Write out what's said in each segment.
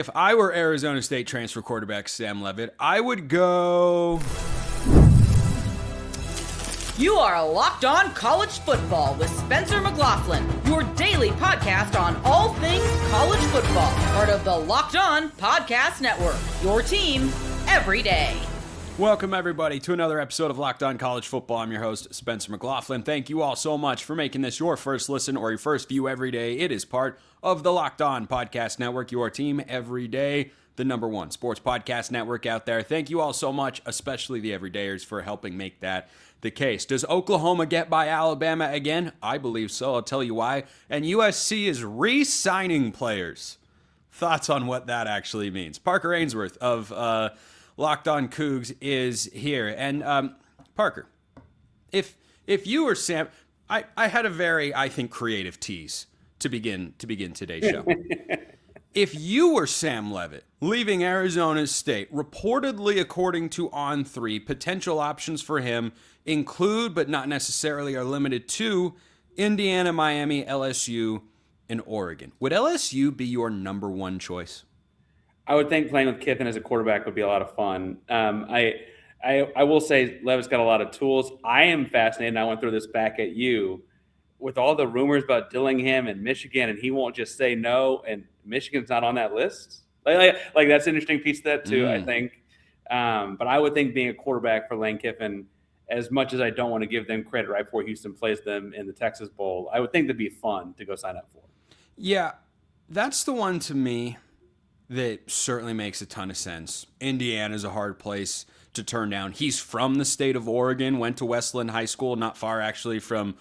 If I were Arizona State transfer quarterback Sam Levitt, I would go... You are Locked On College Football with Spencer McLaughlin, your daily podcast on all things college football. Part of the Locked On Podcast Network, your team every day. Welcome, everybody, to another episode of Locked On College Football. I'm your host, Spencer McLaughlin. Thank you all so much for making this your first listen or your first view every day. It is part of the Locked On Podcast Network, your team every day, the number one sports podcast network out there. Thank you all so much, especially the everydayers, for helping make that the case. Does Oklahoma get by Alabama again? I believe so. I'll tell you why. And USC is re-signing players. Thoughts on what that actually means. Parker Ainsworth of Locked On Cougs is here. And Parker, if you were Sam, I had a very, I think, creative tease to begin today's show. If you were Sam Levitt, leaving Arizona State, reportedly according to On3, potential options for him include, but not necessarily are limited to, Indiana, Miami, LSU, and Oregon. Would LSU be your number one choice? I would think playing with Kiffin as a quarterback would be a lot of fun. I will say Levitt's got a lot of tools. I am fascinated, and I want to throw this back at you, with all the rumors about Dillingham and Michigan, and he won't just say no, and Michigan's not on that list. Like that's an interesting piece of that too, I think. But I would think being a quarterback for Lane Kiffin, as much as I don't want to give them credit right before Houston plays them in the Texas Bowl, I would think that'd be fun to go sign up for. Yeah, that's the one to me that certainly makes a ton of sense. Indiana's a hard place to turn down. He's from the state of Oregon, went to Westland High School, not far actually from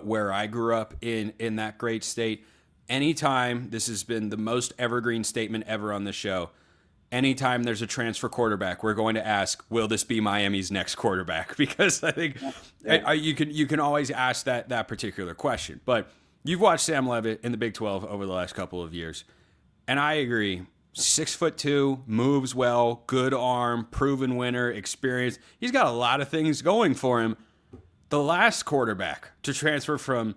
where I grew up in that great state. Anytime, this has been the most evergreen statement ever on the show, anytime there's a transfer quarterback, we're going to ask, will this be Miami's next quarterback? Because I think you can always ask that particular question. But you've watched Sam Levitt in the Big 12 over the last couple of years, and I agree. 6'2", moves well, good arm, proven winner, experience. He's got a lot of things going for him. The last quarterback to transfer from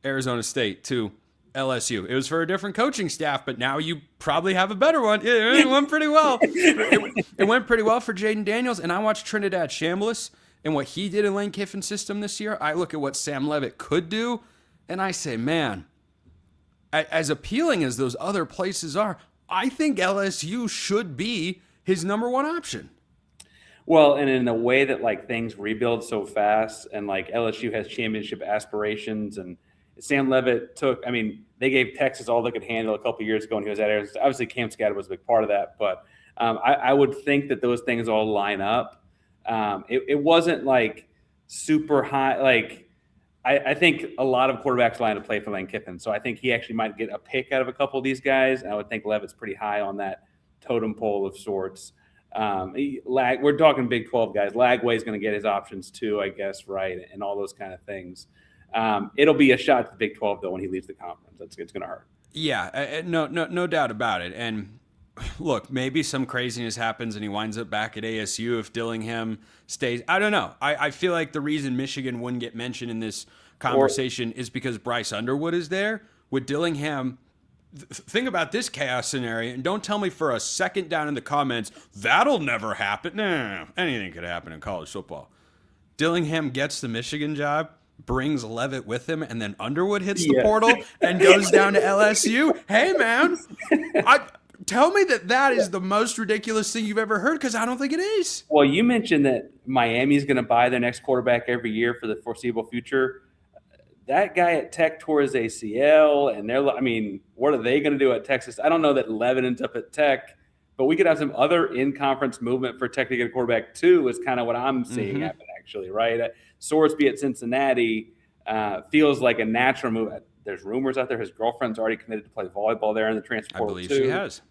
Arizona State to LSU, it was for a different coaching staff, but now you probably have a better one. It went pretty well. It went pretty well for Jayden Daniels, and I watched Trinidad Chambliss and what he did in Lane Kiffin's system this year. I look at what Sam Levitt could do, and I say, man, as appealing as those other places are, I think LSU should be his number one option. Well, and in a way that like things rebuild so fast, and like LSU has championship aspirations, and Sam Levitt they gave Texas all they could handle a couple of years ago when he was at Arizona. Obviously, Cam Scatter was a big part of that, but I would think that those things all line up. It wasn't like super high. Like I think a lot of quarterbacks line to play for Lane Kiffin, so I think he actually might get a pick out of a couple of these guys. And I would think Levitt's pretty high on that totem pole of sorts. We're talking Big 12 guys. Lagway's going to get his options too, I guess, right, and all those kind of things. It'll be a shot to the Big 12 though when he leaves the conference. It's going to hurt. Yeah, no doubt about it. And look, maybe some craziness happens and he winds up back at ASU if Dillingham stays. I don't know. I feel like the reason Michigan wouldn't get mentioned in this conversation is because Bryce Underwood is there. With Dillingham, think about this chaos scenario, and don't tell me for a second down in the comments, that'll never happen. No, anything could happen in college football. Dillingham gets the Michigan job, brings Levitt with him, and then Underwood hits the portal and goes down to LSU. Hey, man, tell me that is the most ridiculous thing you've ever heard, because I don't think it is. Well, you mentioned that Miami's going to buy their next quarterback every year for the foreseeable future. That guy at Tech tore his ACL, and what are they going to do at Texas? I don't know that Levitt ends up at Tech, but we could have some other in-conference movement for Tech to get a quarterback too, is kind of what I'm seeing happen actually, right? Sorsby at Cincinnati feels like a natural move. There's rumors out there his girlfriend's already committed to play volleyball there in the transfer portal. I believe she has.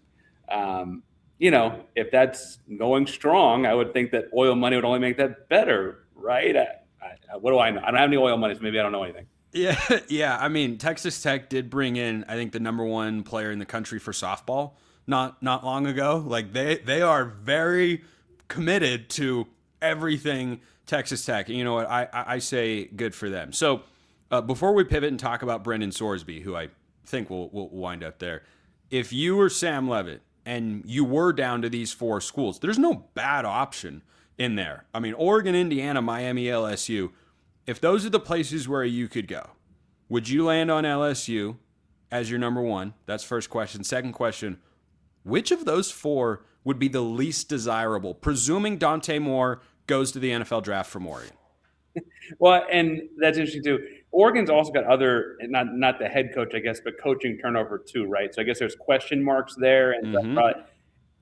If that's going strong, I would think that oil money would only make that better, right? What do I know? I don't have any oil money, so maybe I don't know anything. Yeah. I mean, Texas Tech did bring in, I think, the number one player in the country for softball not long ago. Like they are very committed to everything Texas Tech. And you know what? I say good for them. So before we pivot and talk about Brendan Sorsby, who I think will wind up there, if you were Sam Levitt and you were down to these 4 schools, there's no bad option in there. I mean, Oregon, Indiana, Miami, LSU, if those are the places where you could go, would you land on LSU as your number 1? That's first question. Second question, which of those 4 would be the least desirable, presuming Dante Moore goes to the NFL draft from Oregon? Well, and that's interesting too. Oregon's also got other, not the head coach, I guess, but coaching turnover too, right? So I guess there's question marks there, and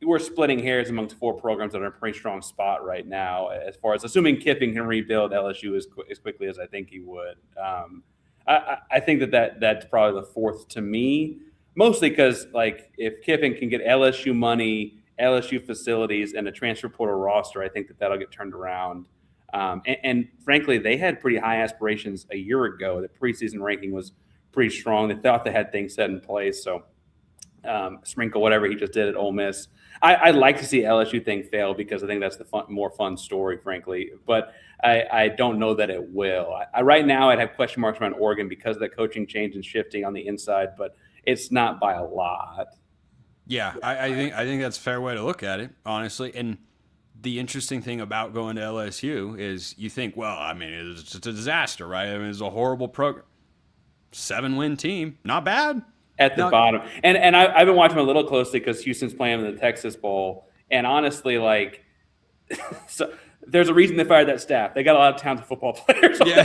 we're splitting hairs amongst 4 programs that are in a pretty strong spot right now, as far as assuming Kiffin can rebuild LSU as quickly as I think he would. I think that's probably the 4th to me, mostly because like if Kiffin can get LSU money, LSU facilities, and a transfer portal roster, I think that'll get turned around. And frankly, they had pretty high aspirations a year ago. The preseason ranking was pretty strong. They thought they had things set in place. So sprinkle whatever he just did at Ole Miss. I'd like to see LSU thing fail because I think that's the more fun story, frankly. But I don't know that it will. Right now, I'd have question marks around Oregon because of the coaching change and shifting on the inside, but it's not by a lot. Yeah, I think that's a fair way to look at it, honestly. And the interesting thing about going to LSU is you think, well, I mean, it's a disaster, right? I mean, it's a horrible program. 7-win team, not bad. At the bottom. And I've been watching them a little closely because Houston's playing in the Texas Bowl. And honestly, like, so there's a reason they fired that staff. They got a lot of talented football players. Yeah.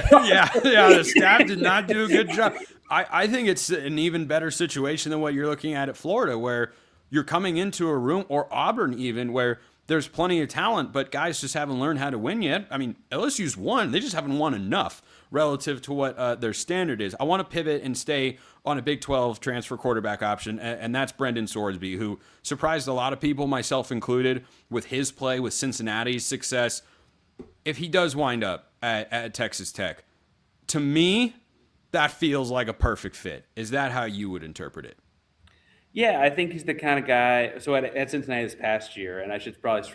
The staff did not do a good job. I think it's an even better situation than what you're looking at Florida, where you're coming into a room, or Auburn even, where there's plenty of talent, but guys just haven't learned how to win yet. I mean, LSU's won. They just haven't won enough relative to what their standard is. I want to pivot and stay on a Big 12 transfer quarterback option, and that's Brendan Sorsby, who surprised a lot of people, myself included, with his play, with Cincinnati's success. If he does wind up at Texas Tech, to me, that feels like a perfect fit. Is that how you would interpret it? Yeah, I think he's the kind of guy. So at Cincinnati this past year, and I should probably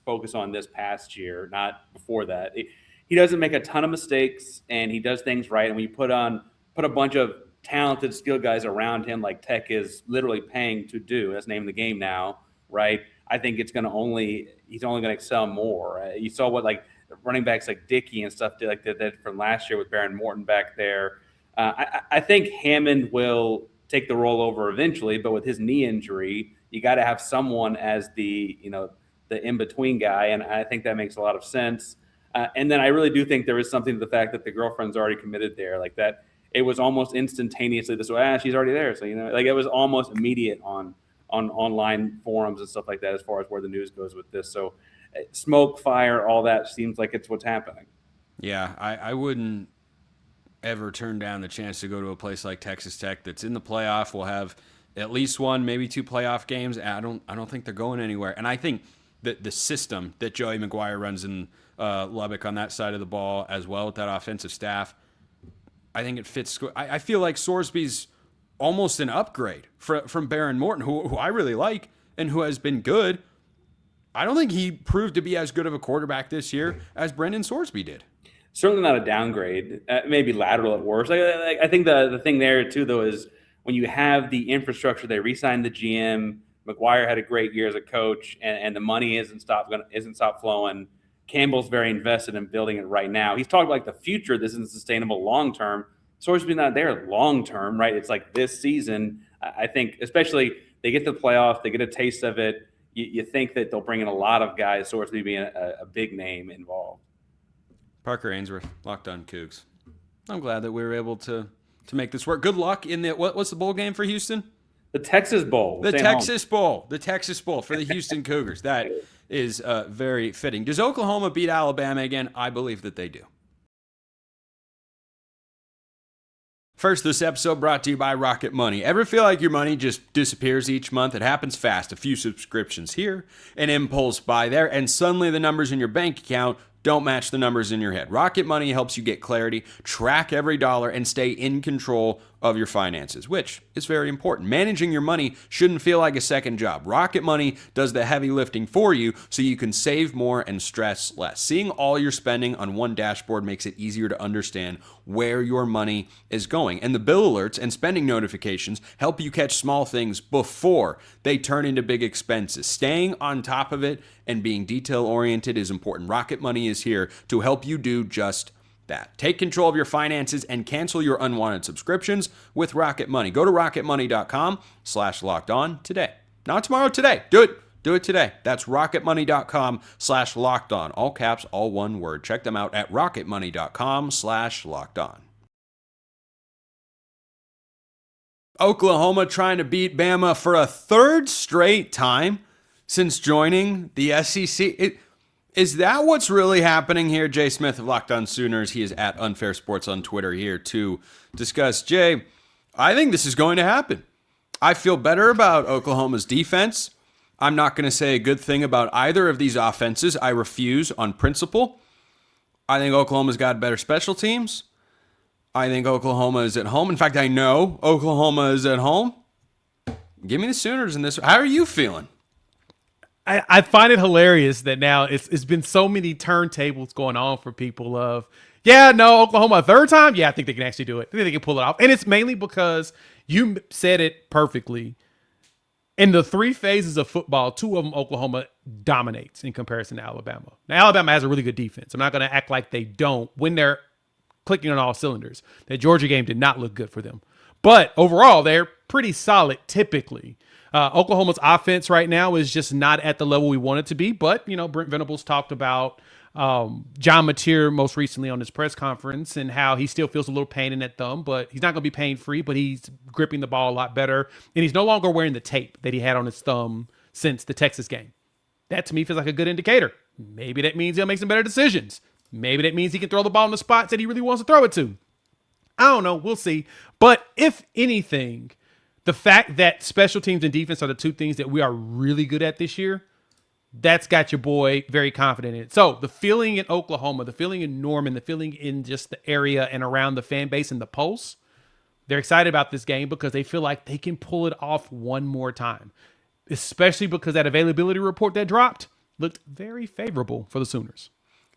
focus on this past year, not before that. He doesn't make a ton of mistakes, and he does things right. And when you put a bunch of talented, skilled guys around him, like Tech is literally paying to do, that's the name of the game now, right? I think he's only going to excel more. You saw what like running backs like Dickey and stuff did from last year with Baron Morton back there. I think Hammond will take the role over eventually, but with his knee injury, you got to have someone as the in-between guy, and I think that makes a lot of sense. And then I really do think there is something to the fact that the girlfriend's already committed there, like that. It was almost instantaneously this way. She's already there, so like it was almost immediate on online forums and stuff like that as far as where the news goes with this. So smoke, fire, all that seems like it's what's happening. Yeah, I wouldn't ever turn down the chance to go to a place like Texas Tech that's in the playoff. Will have at least 1, maybe 2 playoff games. I don't think they're going anywhere. And I think that the system that Joey McGuire runs in Lubbock on that side of the ball, as well with that offensive staff, I think it fits. I feel like Sorsby's almost an upgrade from Baron Morton, who I really like and who has been good. I don't think he proved to be as good of a quarterback this year as Brendan Sorsby did. Certainly not a downgrade, maybe lateral at worst. I think the thing there, too, though, is when you have the infrastructure, they re-signed the GM. McGuire had a great year as a coach, and the money isn't stop flowing. Campbell's very invested in building it right now. He's talking like the future. This isn't sustainable long-term. Sorsby's not there long-term, right? It's like this season. I think, especially they get to the playoffs, they get a taste of it. You think that they'll bring in a lot of guys, Sorsby being a big name involved. Parker Ainsworth, Locked On Cougs. I'm glad that we were able to make this work. Good luck in the what's the bowl game for Houston? The Texas Bowl. The Texas Bowl. The Texas Bowl for the Houston Cougars. That is very fitting. Does Oklahoma beat Alabama again? I believe that they do. First, this episode brought to you by Rocket Money. Ever feel like your money just disappears each month? It happens fast. A few subscriptions here, an impulse buy there, and suddenly the numbers in your bank account don't match the numbers in your head. Rocket Money helps you get clarity, track every dollar, and stay in control of your finances, which is very important. Managing your money shouldn't feel like a second job. Rocket Money does the heavy lifting for you so you can save more and stress less. Seeing all your spending on one dashboard makes it easier to understand where your money is going. And the bill alerts and spending notifications help you catch small things before they turn into big expenses. Staying on top of it and being detail-oriented is important. Rocket Money is here to help you do just that. Take control of your finances and cancel your unwanted subscriptions with Rocket Money. Go to rocketmoney.com/lockedon today. Not tomorrow, today. Do it. Do it today. That's rocketmoney.com/lockedon. All caps, all one word. Check them out at rocketmoney.com/lockedon. Oklahoma trying to beat Bama for a third straight time since joining the SEC. Is that what's really happening here? Jay Smith of Locked On Sooners. He is at Unfair Sports on Twitter here to discuss. Jay, I think this is going to happen. I feel better about Oklahoma's defense. I'm not going to say a good thing about either of these offenses. I refuse on principle. I think Oklahoma's got better special teams. I think Oklahoma is at home. In fact, I know Oklahoma is at home. Give me the Sooners in this. How are you feeling? I find it hilarious that now it's been so many turntables going on for people of, yeah, no, Oklahoma a third time? Yeah, I think they can actually do it. I think they can pull it off. And it's mainly because you said it perfectly. In the three phases of football, two of them Oklahoma dominates in comparison to Alabama. Now, Alabama has a really good defense. I'm not going to act like they don't when they're clicking on all cylinders. That Georgia game did not look good for them. But overall, they're pretty solid typically. Oklahoma's offense right now is just not at the level we want it to be. But, Brent Venables talked about John Mateer most recently on his press conference and how he still feels a little pain in that thumb, but he's not going to be pain-free, but he's gripping the ball a lot better. And he's no longer wearing the tape that he had on his thumb since the Texas game. That, to me, feels like a good indicator. Maybe that means he'll make some better decisions. Maybe that means he can throw the ball in the spots that he really wants to throw it to. I don't know. We'll see. But if anything, the fact that special teams and defense are the two things that we are really good at this year, that's got your boy very confident in it. So the feeling in Oklahoma, the feeling in Norman, the feeling in just the area and around the fan base and the pulse, they're excited about this game because they feel like they can pull it off one more time, especially because that availability report that dropped looked very favorable for the Sooners.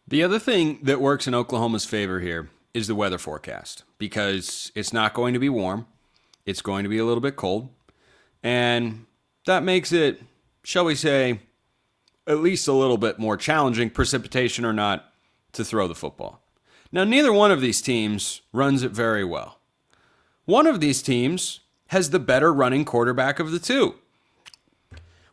The other thing that works in Oklahoma's favor here is the weather forecast because it's not going to be warm. It's going to be a little bit cold. And that makes it, shall we say, at least a little bit more challenging, precipitation or not, to throw the football. Now, neither one of these teams runs it very well. One of these teams has the better running quarterback of the two.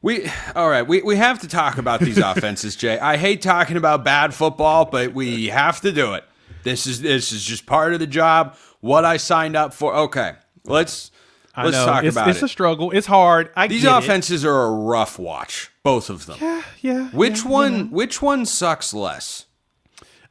We have to talk about these offenses, Jay. I hate talking about bad football, but we have to do it. This is just part of the job, what I signed up for. Okay, let's talk about it. It's a struggle. It's hard. These offenses are a rough watch, both of them. Yeah. Which one sucks less?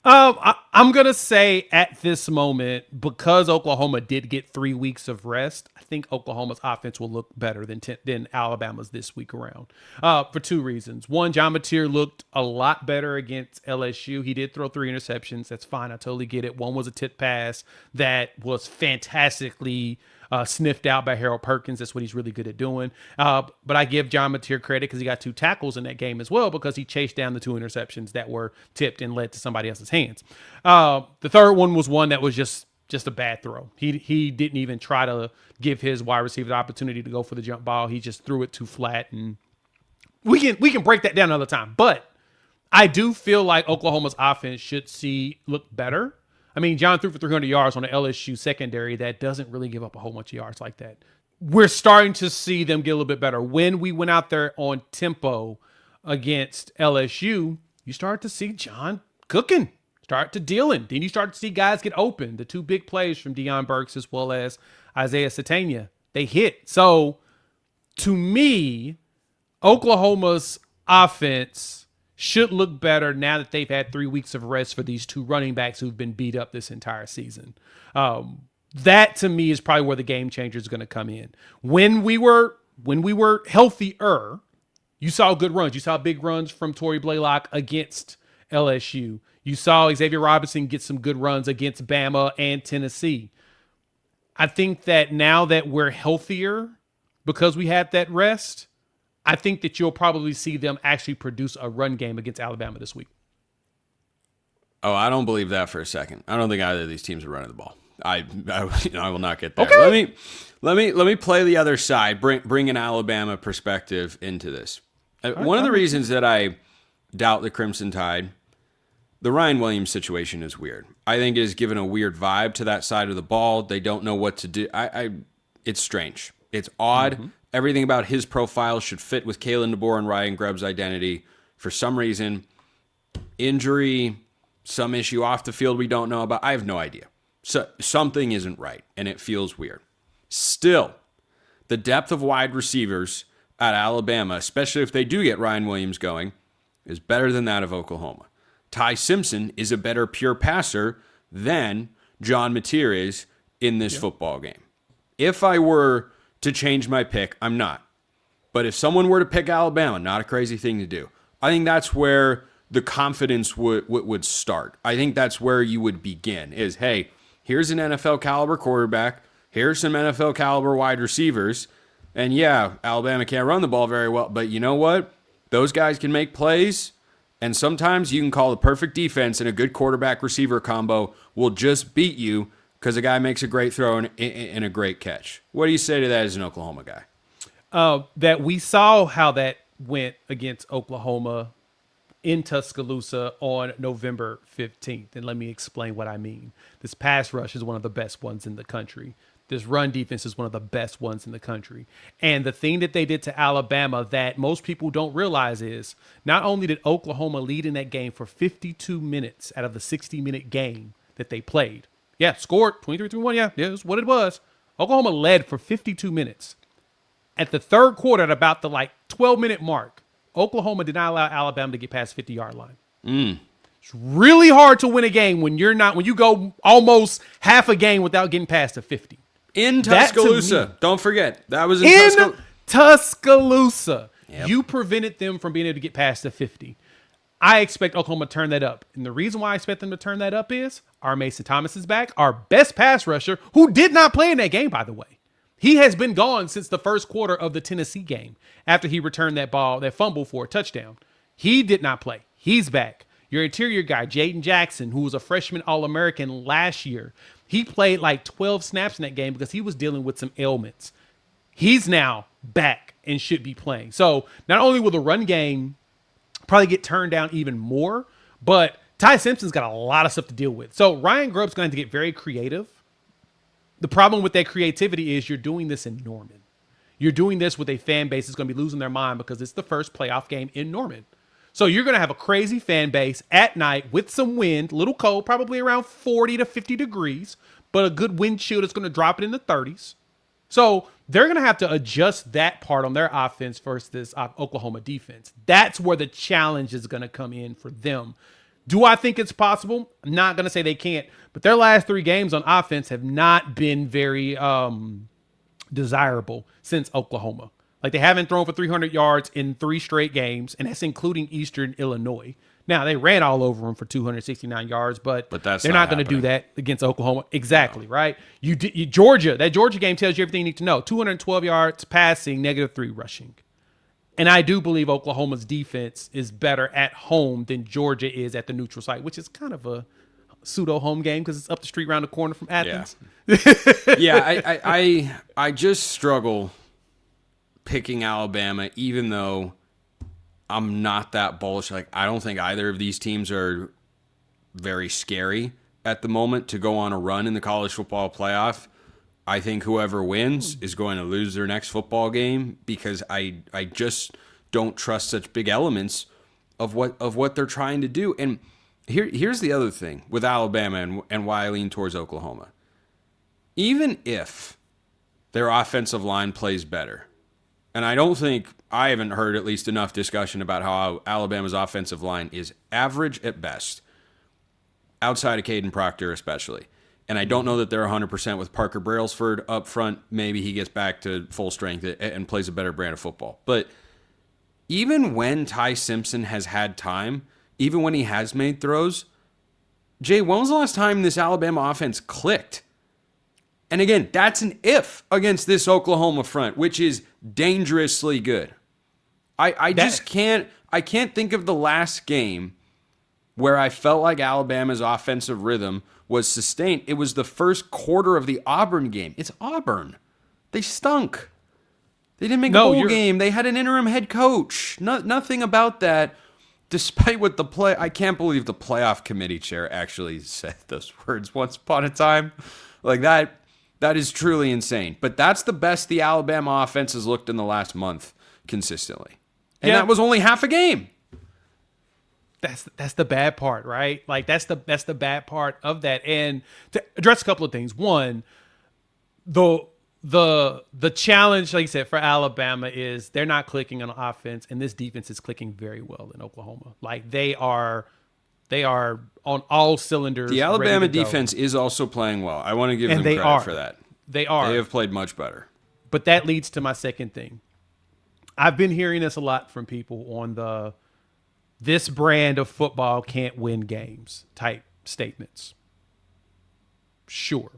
I'm going to say at this moment, because Oklahoma did get 3 weeks of rest, I think Oklahoma's offense will look better than Alabama's this week around for two reasons. One, John Mateer looked a lot better against LSU. He did throw 3 interceptions. That's fine. I totally get it. One was a tip pass that was fantastically sniffed out by Harold Perkins. That's what he's really good at doing. But I give John Mateer credit because he got 2 tackles in that game as well because he chased down the 2 interceptions that were tipped and led to somebody else's hands. The third one was one that was just a bad throw. He didn't even try to give his wide receiver the opportunity to go for the jump ball. He just threw it too flat, and we can break that down another time. But I do feel like Oklahoma's offense should look better. I mean, John threw for 300 yards on the LSU secondary that doesn't really give up a whole bunch of yards like that. We're starting to see them get a little bit better. When we went out there on tempo against LSU, you start to see John cooking, start to dealing. Then you start to see guys get open. The 2 big plays from Deion Burks as well as Isaiah Satania, they hit. So to me, Oklahoma's offense should look better now that they've had 3 weeks of rest for these 2 running backs who've been beat up this entire season. That to me is probably where the game changer is going to come in. When we were healthier, you saw good runs. You saw big runs from Torrey Blaylock against LSU. You saw Xavier Robinson get some good runs against Bama and Tennessee. I think that now that we're healthier because we had that rest, I think that you'll probably see them actually produce a run game against Alabama this week. Oh, I don't believe that for a second. I don't think either of these teams are running the ball. I will not get there. Okay. Let me play the other side. Bring an Alabama perspective into this. One of the reasons that I doubt the Crimson Tide, the Ryan Williams situation is weird. I think it has given a weird vibe to that side of the ball. They don't know what to do. It's strange. It's odd. Mm-hmm. Everything about his profile should fit with Kalen DeBoer and Ryan Grubb's identity. For some reason, injury, some issue off the field we don't know about. I have no idea. So something isn't right, and it feels weird. Still, the depth of wide receivers at Alabama, especially if they do get Ryan Williams going, is better than that of Oklahoma. Ty Simpson is a better pure passer than John Mateer is in this football game. If I were to change my pick, I'm not. But if someone were to pick Alabama, not a crazy thing to do. I think that's where the confidence would start. I think that's where you would begin is, hey, here's an NFL caliber quarterback. Here's some NFL caliber wide receivers. And yeah, Alabama can't run the ball very well, but you know what? Those guys can make plays. And sometimes you can call the perfect defense and a good quarterback receiver combo will just beat you because a guy makes a great throw and a great catch. What do you say to that as an Oklahoma guy? That we saw how that went against Oklahoma in Tuscaloosa on November 15th. And let me explain what I mean. This pass rush is one of the best ones in the country. This run defense is one of the best ones in the country. And the thing that they did to Alabama that most people don't realize is not only did Oklahoma lead in that game for 52 minutes out of the 60-minute game that they played. Yeah, scored 23-1. Yeah, that's what it was. Oklahoma led for 52 minutes. At the third quarter, at about the 12-minute mark, Oklahoma did not allow Alabama to get past the 50-yard line. It's really hard to win a game when you go almost half a game without getting past the 50. In Tuscaloosa. Don't forget. That was in Tuscaloosa. Yep. You prevented them from being able to get past the 50. I expect Oklahoma to turn that up. And the reason why I expect them to turn that up is our Mason Thomas is back, our best pass rusher, who did not play in that game, by the way. He has been gone since the first quarter of the Tennessee game after he returned that fumble for a touchdown. He did not play. He's back. Your interior guy, Jaden Jackson, who was a freshman All-American last year, he played 12 snaps in that game because he was dealing with some ailments. He's now back and should be playing. So not only will the run game probably get turned down even more, but Ty Simpson's got a lot of stuff to deal with. So Ryan Grubb's going to get very creative. The problem with that creativity is you're doing this in Norman. You're doing this with a fan base that's going to be losing their mind because it's the first playoff game in Norman. So you're going to have a crazy fan base at night with some wind, a little cold, probably around 40 to 50 degrees, but a good wind chill that's going to drop it in the 30s. So they're going to have to adjust that part on their offense versus this Oklahoma defense. That's where the challenge is going to come in for them. Do I think it's possible? I'm not going to say they can't, but their last 3 games on offense have not been very desirable since Oklahoma. They haven't thrown for 300 yards in 3 straight games, and that's including Eastern Illinois. Now, they ran all over them for 269 yards, but they're not going to do that against Oklahoma. Exactly, no. Right? Georgia, that Georgia game tells you everything you need to know. 212 yards passing, -3 rushing. And I do believe Oklahoma's defense is better at home than Georgia is at the neutral site, which is kind of a pseudo home game because it's up the street around the corner from Athens. Yeah, I just struggle picking Alabama, even though I'm not that bullish. I don't think either of these teams are very scary at the moment to go on a run in the college football playoff. I think whoever wins is going to lose their next football game because I just don't trust such big elements of what they're trying to do. And here's the other thing with Alabama and why I lean towards Oklahoma. Even if their offensive line plays better, and I haven't heard at least enough discussion about how Alabama's offensive line is average at best, outside of Caden Proctor especially. And I don't know that they're 100% with Parker Brailsford up front. Maybe he gets back to full strength and plays a better brand of football. But even when Ty Simpson has had time, even when he has made throws, Jay, when was the last time this Alabama offense clicked? And again, that's an if against this Oklahoma front, which is dangerously good. I can't think of the last game where I felt like Alabama's offensive rhythm was sustained. It was the first quarter of the Auburn game. It's Auburn. They stunk. They didn't make a bowl game. They had an interim head coach. Nothing about that. Despite what I can't believe the playoff committee chair actually said those words once upon a time. Like that is truly insane. But that's the best the Alabama offense has looked in the last month consistently. And that was only half a game. That's the bad part, right? Like that's the bad part of that. And to address a couple of things. One, the challenge, like you said, for Alabama is they're not clicking on offense, and this defense is clicking very well in Oklahoma. Like they are on all cylinders. The Alabama defense is also playing well. I want to give them credit for that. They are. They have played much better. But that leads to my second thing. I've been hearing this a lot from people on this brand of football can't win games type statements. Sure.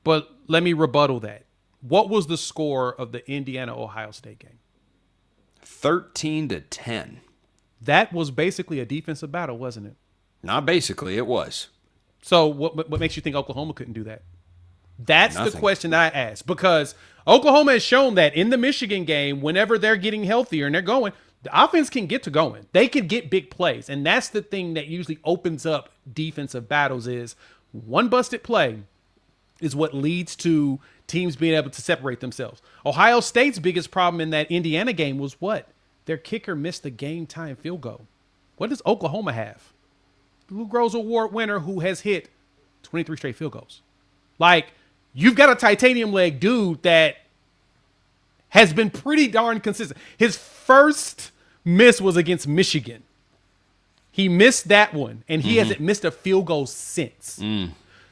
But let me rebuttal that. What was the score of the Indiana-Ohio State game? 13-10. That was basically a defensive battle, wasn't it? Not basically, it was. So what makes you think Oklahoma couldn't do that? That's Nothing. the question that I asked, because Oklahoma has shown that in the Michigan game, whenever they're getting healthier and they're going, the offense can get to going. They can get big plays. And that's the thing that usually opens up defensive battles is one busted play is what leads to teams being able to separate themselves. Ohio State's biggest problem in that Indiana game was what? Their kicker missed the game-time field goal. What does Oklahoma have? The Lou Groza Award winner who has hit 23 straight field goals. Like, you've got a titanium leg dude that has been pretty darn consistent. His first miss was against Michigan. He missed that one, and he hasn't missed a field goal since.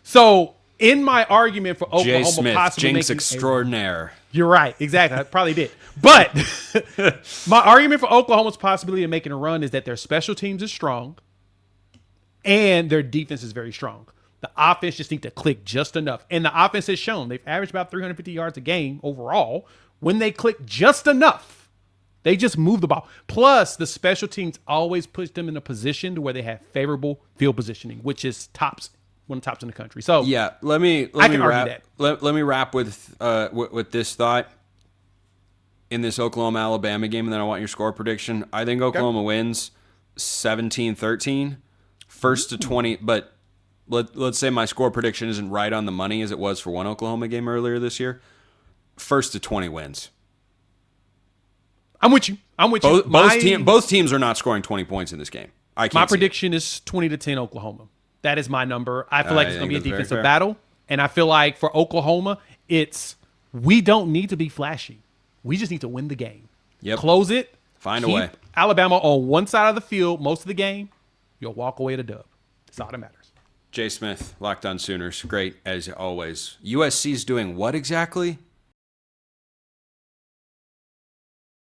So, in my argument for Oklahoma Jay Smith, possibly Jinx making extraordinaire. You're right. Exactly. I probably did. But my argument for Oklahoma's possibility of making a run is that their special teams is strong and their defense is very strong. The offense just needs to click just enough. And the offense has shown they've averaged about 350 yards a game overall. When they click just enough, they just move the ball. Plus, the special teams always puts them in a position to where they have favorable field positioning, which is one of the tops in the country. So yeah, let me wrap. Let me wrap with this thought in this Oklahoma-Alabama game, and then I want your score prediction. I think Oklahoma wins 17-13, first to 20. But let's say my score prediction isn't right on the money as it was for one Oklahoma game earlier this year. First to 20 wins. I'm with you. Both teams are not scoring 20 points in this game. My prediction is 20-10 Oklahoma. That is my number. I feel like it's going to be a defensive battle. And I feel like for Oklahoma, we don't need to be flashy. We just need to win the game. Yep. Close it. Find a way. Alabama on one side of the field most of the game. You'll walk away to dub. That's all that matters. Jay Smith, Locked On Sooners. Great as always. USC's doing what exactly?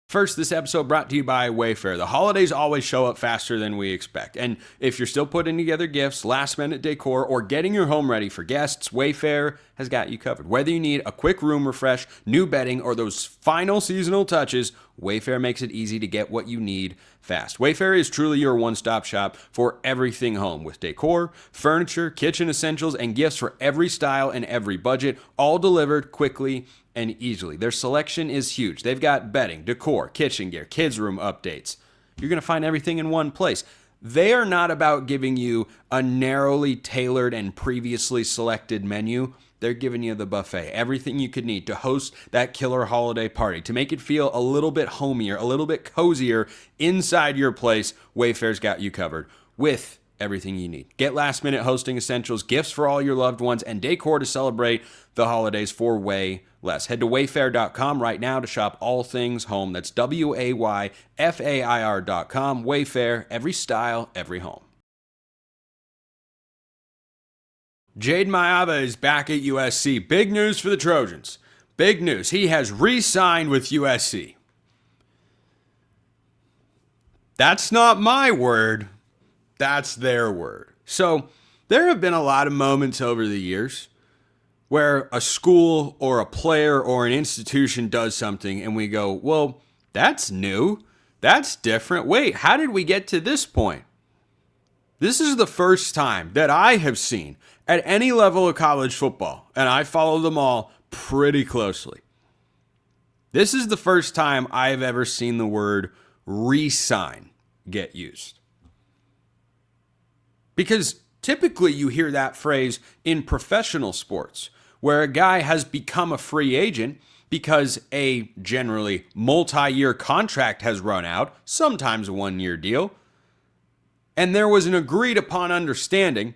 First, this episode brought to you by Wayfair. The holidays always show up faster than we expect. And if you're still putting together gifts, last-minute decor, or getting your home ready for guests, Wayfair has got you covered. Whether you need a quick room refresh, new bedding, or those final seasonal touches, Wayfair makes it easy to get what you need fast. Wayfair is truly your one-stop shop for everything home, with decor, furniture, kitchen essentials, and gifts for every style and every budget, all delivered quickly and easily. Their selection is huge. They've got bedding, decor, kitchen gear, kids' room updates. You're going to find everything in one place. They are not about giving you a narrowly tailored and previously selected menu. They're giving you the buffet, everything you could need to host that killer holiday party, to make it feel a little bit homier, a little bit cozier inside your place. Wayfair's got you covered with everything you need. Get last-minute hosting essentials, gifts for all your loved ones, and decor to celebrate the holidays for way less. Head to wayfair.com right now to shop all things home. That's WAYFAIR.com. Wayfair, every style, every home. Jayden Maiava is back at USC. Big news for the Trojans. Big news. He has re-signed with USC. That's not my word. That's their word. So there have been a lot of moments over the years where a school or a player or an institution does something and we go, well, that's new. That's different. Wait, how did we get to this point? This is the first time that I have seen at any level of college football, and I follow them all pretty closely. This is the first time I have ever seen the word re-sign get used. Because typically you hear that phrase in professional sports, where a guy has become a free agent because a generally multi-year contract has run out, sometimes a one-year deal, and there was an agreed upon understanding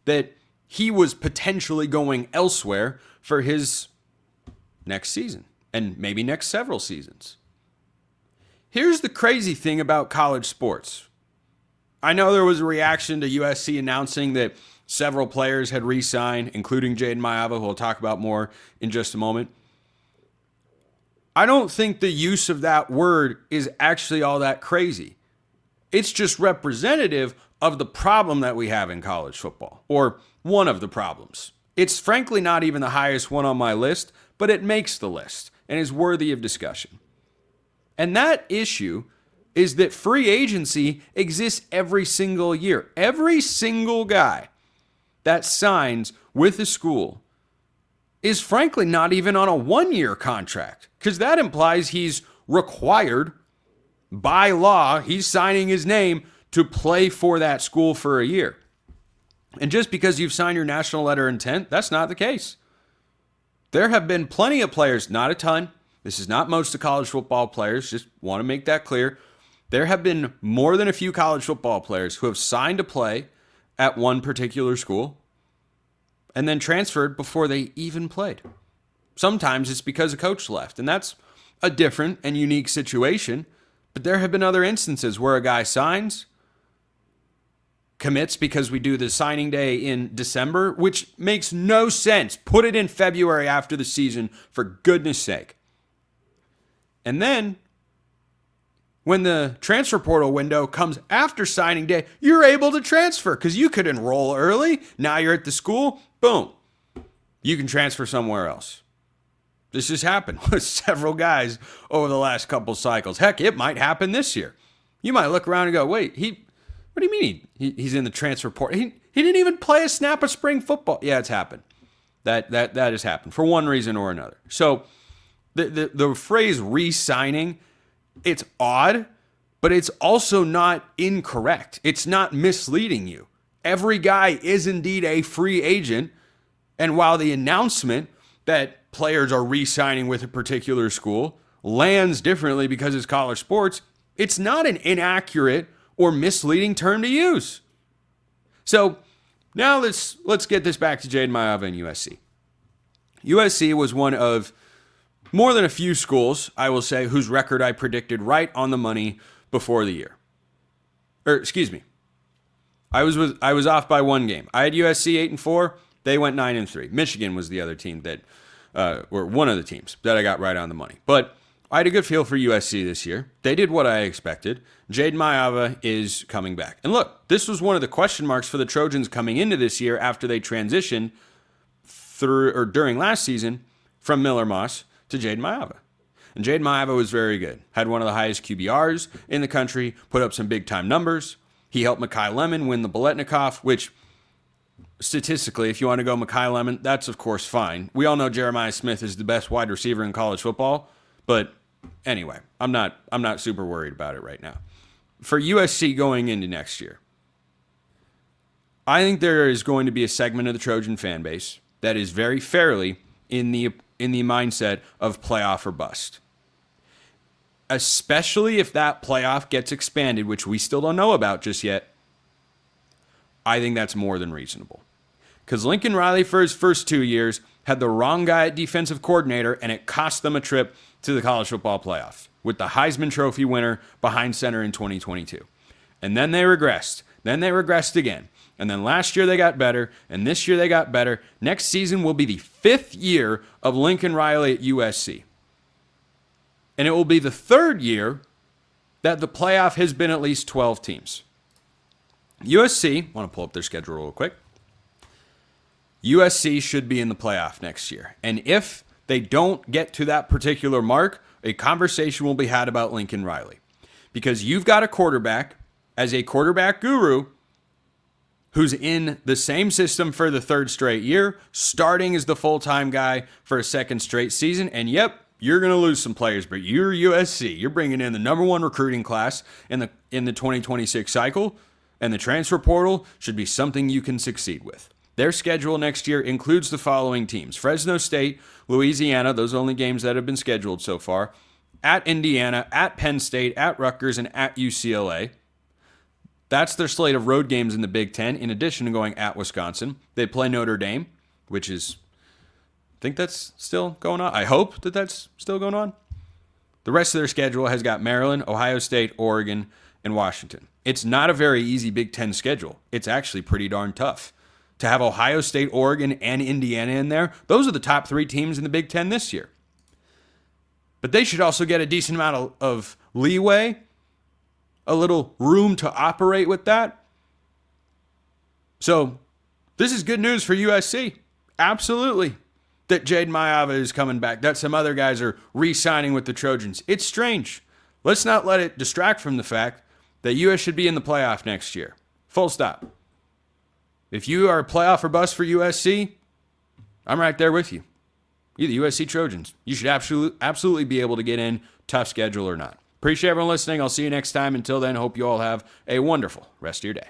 that he was potentially going elsewhere for his next season and maybe next several seasons. Here's the crazy thing about college sports. I know there was a reaction to USC announcing that several players had re-signed, including Jayden Maiava, who we'll talk about more in just a moment. I don't think the use of that word is actually all that crazy. It's just representative of the problem that we have in college football, or one of the problems. It's frankly not even the highest one on my list, but it makes the list and is worthy of discussion. And that issue is that free agency exists every single year. Every single guy that signs with a school is frankly not even on a one-year contract, because that implies he's required by law, he's signing his name to play for that school for a year. And just because you've signed your national letter of intent, that's not the case. There have been plenty of players, not a ton. This is not most of college football players, just want to make that clear. There have been more than a few college football players who have signed to play at one particular school and then transferred before they even played. Sometimes it's because a coach left, and that's a different and unique situation. But there have been other instances where a guy signs, commits because we do the signing day in December, which makes no sense. Put it in February after the season, for goodness sake. And then when the transfer portal window comes after signing day, you're able to transfer because you could enroll early. Now you're at the school, boom, you can transfer somewhere else. This has happened with several guys over the last couple cycles. Heck, it might happen this year. You might look around and go, wait, what do you mean he's in the transfer portal? He didn't even play a snap of spring football. Yeah, it's happened. That has happened for one reason or another. So the phrase re-signing, it's odd, but it's also not incorrect. It's not misleading you. Every guy is indeed a free agent, and while the announcement that players are re-signing with a particular school lands differently because it's college sports, it's not an inaccurate or misleading term to use. So now let's get this back to Jayden Maiava and USC. USC was one of more than a few schools, I will say, whose record I predicted right on the money before the year. I was off by one game. I had USC 8-4. They went 9-3. Michigan was the other team that or one of the teams that I got right on the money. But I had a good feel for USC this year. They did what I expected. Jayden Maiava is coming back. And look, this was one of the question marks for the Trojans coming into this year after they transitioned during last season from Miller Moss to Jayden Maiava. And Jayden Maiava was very good. Had one of the highest QBRs in the country, put up some big-time numbers. He helped Mekhi Lemon win the Biletnikoff, which statistically, if you want to go Mekhi Lemon, that's of course fine. We all know Jeremiah Smith is the best wide receiver in college football, but anyway, I'm not super worried about it right now. For USC going into next year, I think there is going to be a segment of the Trojan fan base that is very fairly in the mindset of playoff or bust. Especially if that playoff gets expanded, which we still don't know about just yet. I think that's more than reasonable. Because Lincoln Riley, for his first 2 years, had the wrong guy at defensive coordinator, and it cost them a trip to the college football playoff with the Heisman Trophy winner behind center in 2022. And then they regressed. Then they regressed again. And then last year they got better, and this year they got better. Next season will be the 5th year of Lincoln Riley at USC. And it will be the 3rd year that the playoff has been at least 12 teams. USC, I want to pull up their schedule real quick. USC should be in the playoff next year. And if they don't get to that particular mark, a conversation will be had about Lincoln Riley. Because you've got a quarterback, as a quarterback guru, who's in the same system for the third straight year, starting as the full-time guy for a second straight season. And yep, you're going to lose some players, but you're USC. You're bringing in the number one recruiting class in the 2026 cycle, and the transfer portal should be something you can succeed with. Their schedule next year includes the following teams: Fresno State, Louisiana, those are the only games that have been scheduled so far, at Indiana, at Penn State, at Rutgers, and at UCLA. That's their slate of road games in the Big Ten, in addition to going at Wisconsin. They play Notre Dame, which is, I think that's still going on. I hope that that's still going on. The rest of their schedule has got Maryland, Ohio State, Oregon, and Washington. It's not a very easy Big Ten schedule. It's actually pretty darn tough. To have Ohio State, Oregon, and Indiana in there, those are the top three teams in the Big Ten this year. But they should also get a decent amount of leeway, a little room to operate with that. So this is good news for USC. Absolutely. That Jayden Maiava is coming back, that some other guys are re-signing with the Trojans. It's strange. Let's not let it distract from the fact that US should be in the playoff next year. Full stop. If you are a playoff or bust for USC, I'm right there with you. You're the USC Trojans. You should absolutely be able to get in, tough schedule or not. Appreciate everyone listening. I'll see you next time. Until then, hope you all have a wonderful rest of your day.